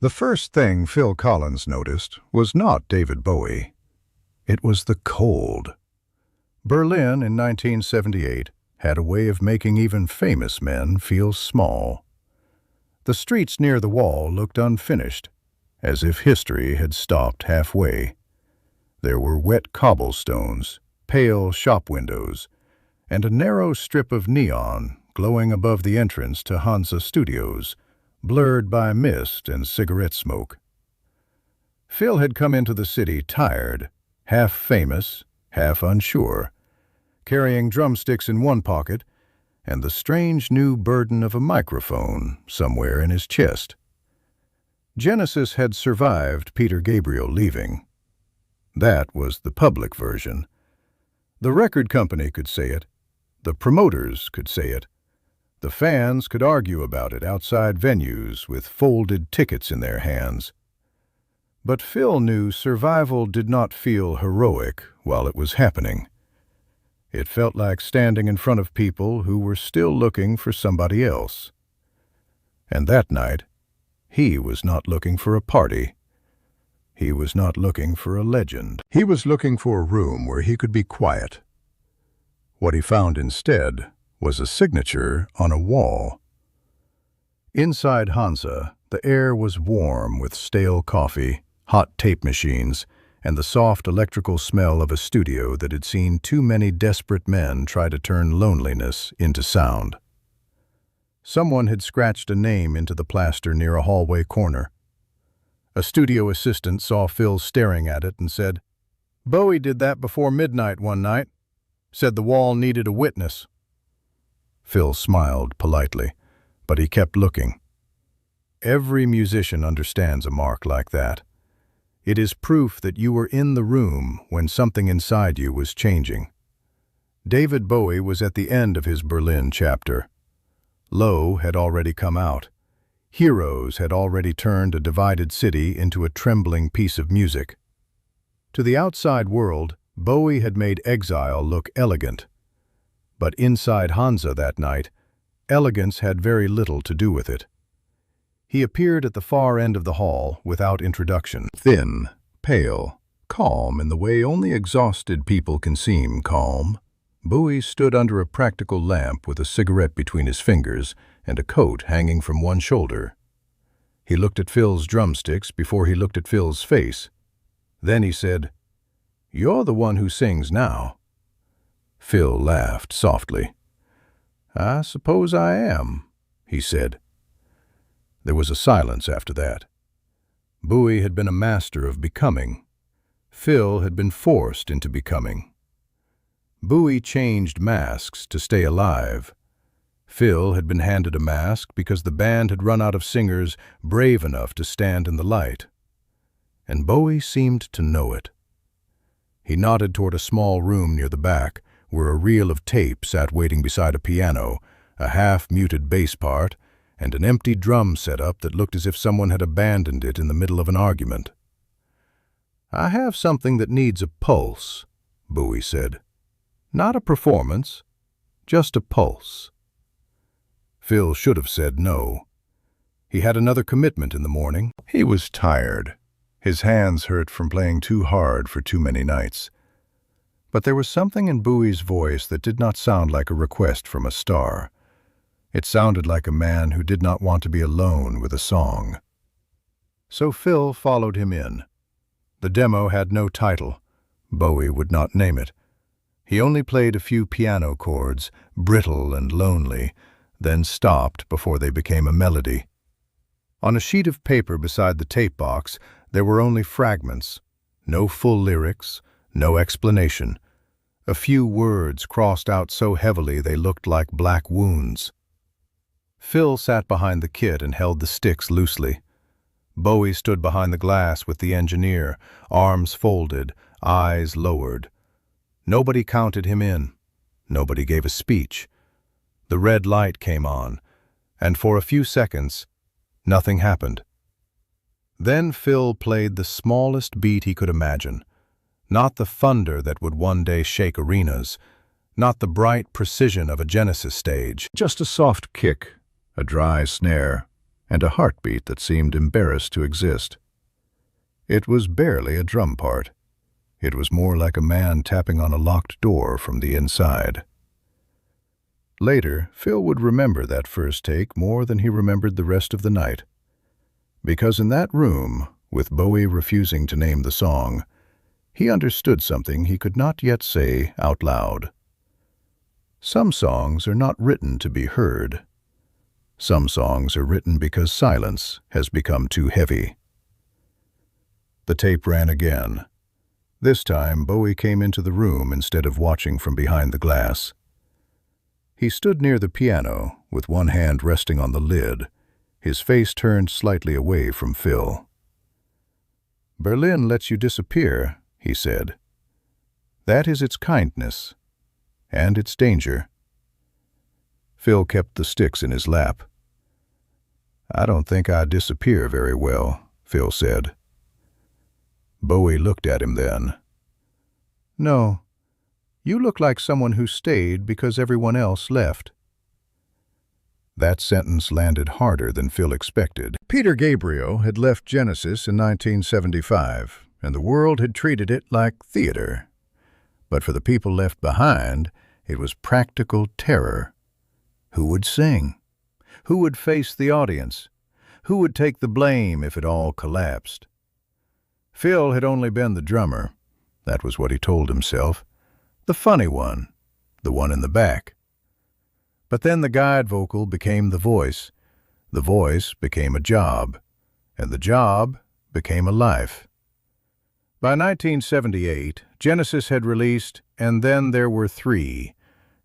The first thing Phil Collins noticed was not David Bowie. It was the cold. Berlin in 1978 had a way of making even famous men feel small. The streets near the wall looked unfinished, as if history had stopped halfway. There were wet cobblestones, pale shop windows, and a narrow strip of neon glowing above the entrance to Hansa Studios, blurred by mist and cigarette smoke. Phil had come into the city tired, half famous, half unsure, carrying drumsticks in one pocket and the strange new burden of a microphone somewhere in his chest. Genesis had survived Peter Gabriel leaving. That was the public version. The record company could say it. The promoters could say it. The fans could argue about it outside venues with folded tickets in their hands. But Phil knew survival did not feel heroic while it was happening. It felt like standing in front of people who were still looking for somebody else. And that night, he was not looking for a party. He was not looking for a legend. He was looking for a room where he could be quiet. What he found instead was a signature on a wall. Inside Hansa, the air was warm with stale coffee, hot tape machines, and the soft electrical smell of a studio that had seen too many desperate men try to turn loneliness into sound. Someone had scratched a name into the plaster near a hallway corner. A studio assistant saw Phil staring at it and said, "Bowie did that before midnight one night. Said the wall needed a witness." Phil smiled politely, but he kept looking. Every musician understands a mark like that. It is proof that you were in the room when something inside you was changing. David Bowie was at the end of his Berlin chapter. Low had already come out. Heroes had already turned a divided city into a trembling piece of music. To the outside world, Bowie had made exile look elegant. But inside Hansa that night, elegance had very little to do with it. He appeared at the far end of the hall without introduction. Thin, pale, calm in the way only exhausted people can seem calm, Bowie stood under a practical lamp with a cigarette between his fingers and a coat hanging from one shoulder. He looked at Phil's drumsticks before he looked at Phil's face. Then he said, "You're the one who sings now." Phil laughed softly. "I suppose I am," he said. There was a silence after that. Bowie had been a master of becoming. Phil had been forced into becoming. Bowie changed masks to stay alive. Phil had been handed a mask because the band had run out of singers brave enough to stand in the light. And Bowie seemed to know it. He nodded toward a small room near the back, where a reel of tape sat waiting beside a piano, a half-muted bass part, and an empty drum setup that looked as if someone had abandoned it in the middle of an argument. "I have something that needs a pulse," Bowie said. "Not a performance, just a pulse." Phil should have said no. He had another commitment in the morning. He was tired. His hands hurt from playing too hard for too many nights. But there was something in Bowie's voice that did not sound like a request from a star. It sounded like a man who did not want to be alone with a song. So Phil followed him in. The demo had no title. Bowie would not name it. He only played a few piano chords, brittle and lonely, then stopped before they became a melody. On a sheet of paper beside the tape box, there were only fragments, no full lyrics, no explanation. A few words crossed out so heavily they looked like black wounds. Phil sat behind the kit and held the sticks loosely. Bowie stood behind the glass with the engineer, arms folded, eyes lowered. Nobody counted him in. Nobody gave a speech. The red light came on, and for a few seconds, nothing happened. Then Phil played the smallest beat he could imagine. Not the thunder that would one day shake arenas, not the bright precision of a Genesis stage. Just a soft kick, a dry snare, and a heartbeat that seemed embarrassed to exist. It was barely a drum part. It was more like a man tapping on a locked door from the inside. Later, Phil would remember that first take more than he remembered the rest of the night. Because in that room, with Bowie refusing to name the song, he understood something he could not yet say out loud. Some songs are not written to be heard. Some songs are written because silence has become too heavy. The tape ran again. This time, Bowie came into the room instead of watching from behind the glass. He stood near the piano, with one hand resting on the lid, his face turned slightly away from Phil. "Berlin lets you disappear," he said. "That is its kindness, and its danger." Phil kept the sticks in his lap. "I don't think I disappear very well," Phil said. Bowie looked at him then. "No, you look like someone who stayed because everyone else left." That sentence landed harder than Phil expected. Peter Gabriel had left Genesis in 1975, and the world had treated it like theater. But for the people left behind, it was practical terror. Who would sing? Who would face the audience? Who would take the blame if it all collapsed? Phil had only been the drummer. That was what he told himself. The funny one, the one in the back. But then the guide vocal became the voice became a job, and the job became a life. By 1978, Genesis had released And Then There Were Three,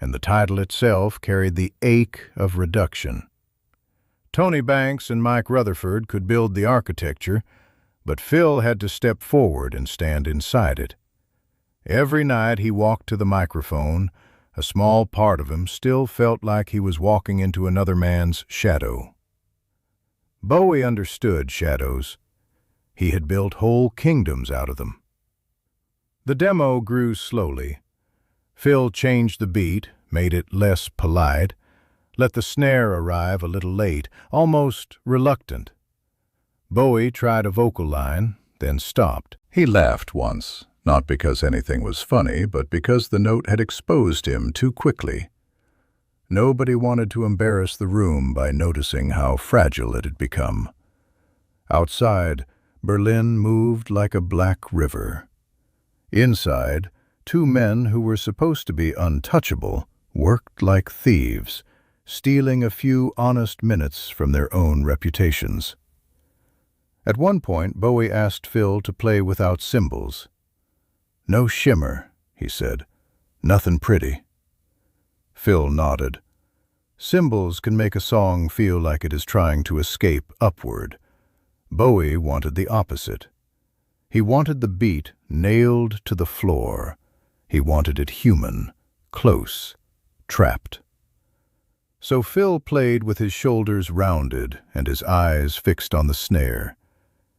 and the title itself carried the ache of reduction. Tony Banks and Mike Rutherford could build the architecture, but Phil had to step forward and stand inside it. Every night he walked to the microphone, a small part of him still felt like he was walking into another man's shadow. Bowie understood shadows. He had built whole kingdoms out of them. The demo grew slowly. Phil changed the beat, made it less polite, let the snare arrive a little late, almost reluctant. Bowie tried a vocal line, then stopped. He laughed once, not because anything was funny, but because the note had exposed him too quickly. Nobody wanted to embarrass the room by noticing how fragile it had become. Outside, Berlin moved like a black river. Inside, two men who were supposed to be untouchable worked like thieves, stealing a few honest minutes from their own reputations. At one point, Bowie asked Phil to play without cymbals. "No shimmer," he said. "Nothing pretty." Phil nodded. Cymbals can make a song feel like it is trying to escape upward. Bowie wanted the opposite. He wanted the beat nailed to the floor. He wanted it human, close, trapped. So Phil played with his shoulders rounded and his eyes fixed on the snare.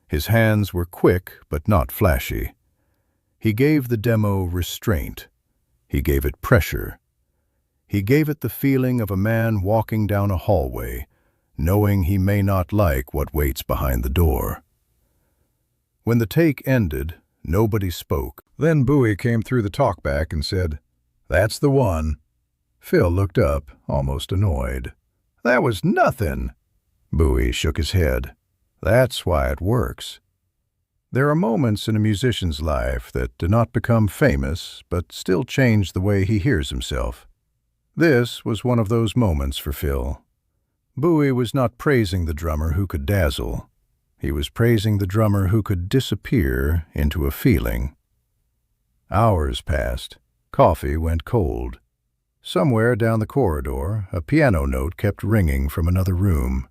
His hands were quick but not flashy. He gave the demo restraint. He gave it pressure. He gave it the feeling of a man walking down a hallway, knowing he may not like what waits behind the door. When the take ended, nobody spoke. Then Bowie came through the talkback and said, "That's the one." Phil looked up, almost annoyed. "That was nothing." Bowie shook his head. "That's why it works." There are moments in a musician's life that do not become famous, but still change the way he hears himself. This was one of those moments for Phil. Bowie was not praising the drummer who could dazzle. He was praising the drummer who could disappear into a feeling. Hours passed. Coffee went cold. Somewhere down the corridor, a piano note kept ringing from another room.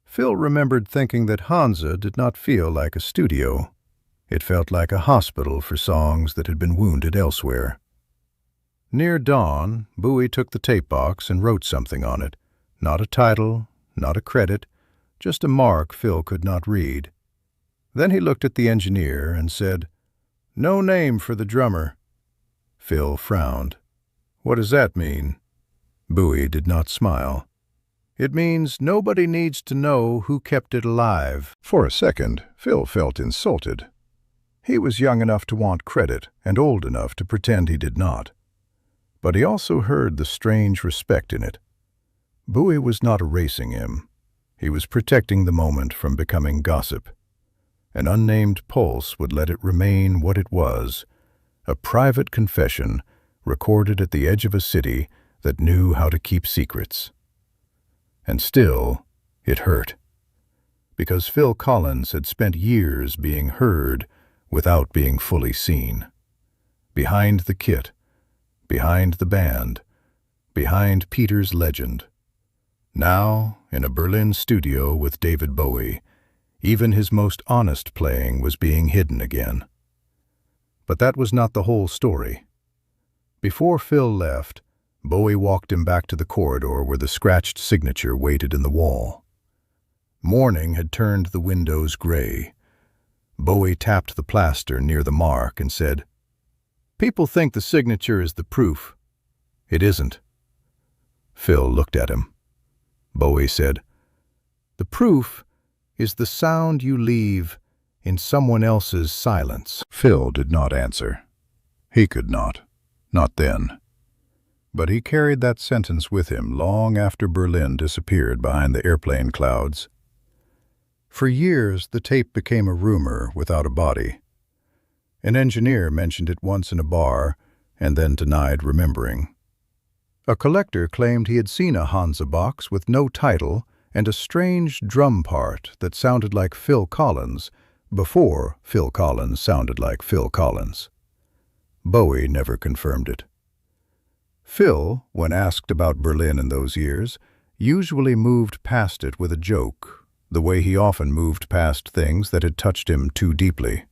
Phil remembered thinking that Hansa did not feel like a studio. It felt like a hospital for songs that had been wounded elsewhere. Near dawn, Bowie took the tape box and wrote something on it. Not a title, not a credit, just a mark Phil could not read. Then he looked at the engineer and said, "No name for the drummer." Phil frowned. "What does that mean?" Bowie did not smile. It means nobody needs to know who kept it alive. For a second, Phil felt insulted. He was young enough to want credit and old enough to pretend he did not. But he also heard the strange respect in it. Bowie was not erasing him. He was protecting the moment from becoming gossip. An unnamed pulse would let it remain what it was, a private confession recorded at the edge of a city that knew how to keep secrets. And still, it hurt, because Phil Collins had spent years being heard without being fully seen. Behind the kit, behind the band, behind Peter's legend. Now, in a Berlin studio with David Bowie, even his most honest playing was being hidden again. But that was not the whole story. Before Phil left, Bowie walked him back to the corridor where the scratched signature waited in the wall. Morning had turned the windows gray. Bowie tapped the plaster near the mark and said, "People think the signature is the proof. It isn't." Phil looked at him. Bowie said, "The proof is the sound you leave in someone else's silence." Phil did not answer. He could not then. But he carried that sentence with him long after Berlin disappeared behind the airplane clouds. For years, the tape became a rumor without a body. An engineer mentioned it once in a bar and then denied remembering. A collector claimed he had seen a Hansa box with no title and a strange drum part that sounded like Phil Collins before Phil Collins sounded like Phil Collins. Bowie never confirmed it. Phil, when asked about Berlin in those years, usually moved past it with a joke, the way he often moved past things that had touched him too deeply.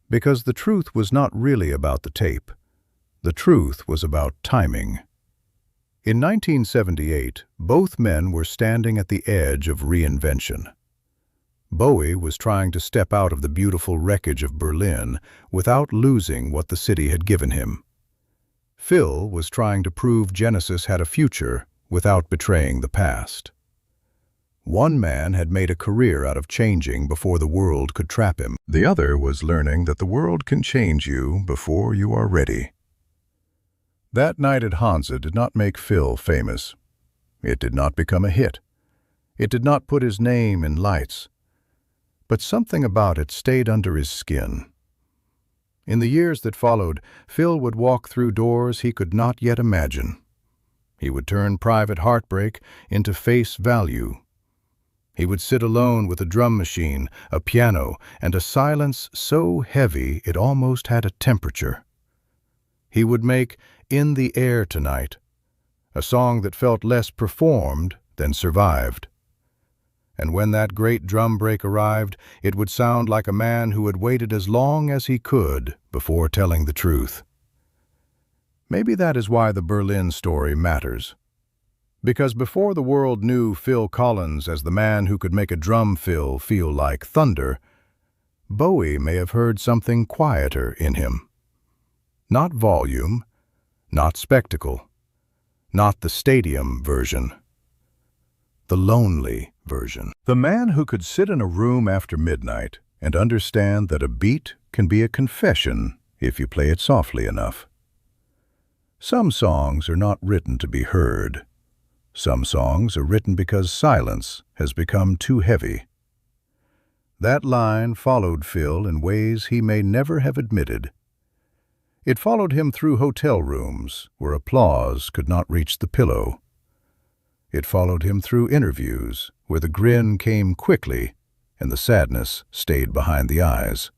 Because the truth was not really about the tape. The truth was about timing. In 1978, both men were standing at the edge of reinvention. Bowie was trying to step out of the beautiful wreckage of Berlin without losing what the city had given him. Phil was trying to prove Genesis had a future without betraying the past. One man had made a career out of changing before the world could trap him. The other was learning that the world can change you before you are ready. That night at Hansa did not make Phil famous. It did not become a hit. It did not put his name in lights. But something about it stayed under his skin. In the years that followed, Phil would walk through doors he could not yet imagine. He would turn private heartbreak into face value. He would sit alone with a drum machine, a piano, and a silence so heavy it almost had a temperature. He would make "In the Air Tonight," a song that felt less performed than survived. And when that great drum break arrived, it would sound like a man who had waited as long as he could before telling the truth. Maybe that is why the Berlin story matters. Because before the world knew Phil Collins as the man who could make a drum fill feel like thunder, Bowie may have heard something quieter in him. Not volume, not spectacle, not the stadium version. The lonely version. The man who could sit in a room after midnight and understand that a beat can be a confession if you play it softly enough. Some songs are not written to be heard. Some songs are written because silence has become too heavy. That line followed Phil in ways he may never have admitted. It followed him through hotel rooms where applause could not reach the pillow. It followed him through interviews where the grin came quickly and the sadness stayed behind the eyes.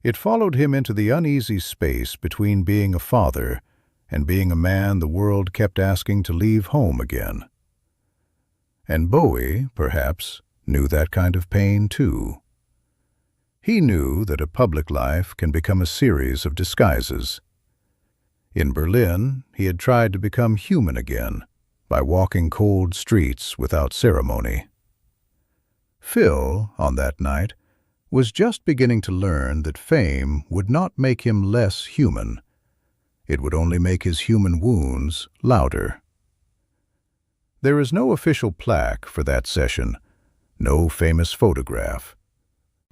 It followed him into the uneasy space between being a father and being a man the world kept asking to leave home again. And Bowie, perhaps, knew that kind of pain too. He knew that a public life can become a series of disguises. In Berlin, he had tried to become human again by walking cold streets without ceremony. Phil, on that night, was just beginning to learn that fame would not make him less human. It would only make his human wounds louder. There is no official plaque for that session, no famous photograph,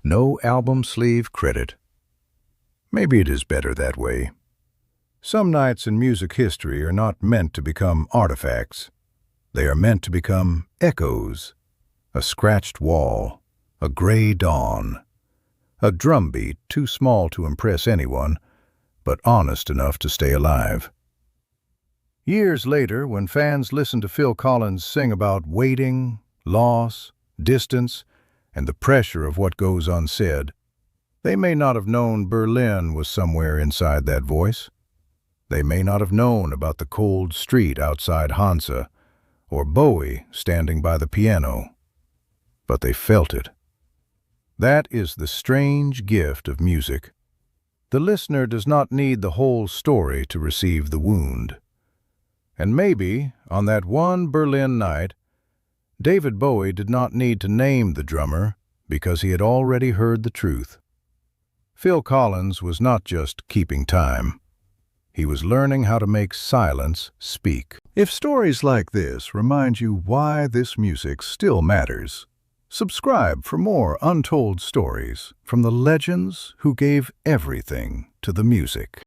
no album sleeve credit. Maybe it is better that way. Some nights in music history are not meant to become artifacts. They are meant to become echoes, a scratched wall, a gray dawn, a drumbeat too small to impress anyone, but honest enough to stay alive. Years later, when fans listen to Phil Collins sing about waiting, loss, distance, and the pressure of what goes unsaid, they may not have known Berlin was somewhere inside that voice. They may not have known about the cold street outside Hansa, or Bowie standing by the piano, but they felt it. That is the strange gift of music. The listener does not need the whole story to receive the wound. And maybe, on that one Berlin night, David Bowie did not need to name the drummer because he had already heard the truth. Phil Collins was not just keeping time. He was learning how to make silence speak. If stories like this remind you why this music still matters, subscribe for more untold stories from the legends who gave everything to the music.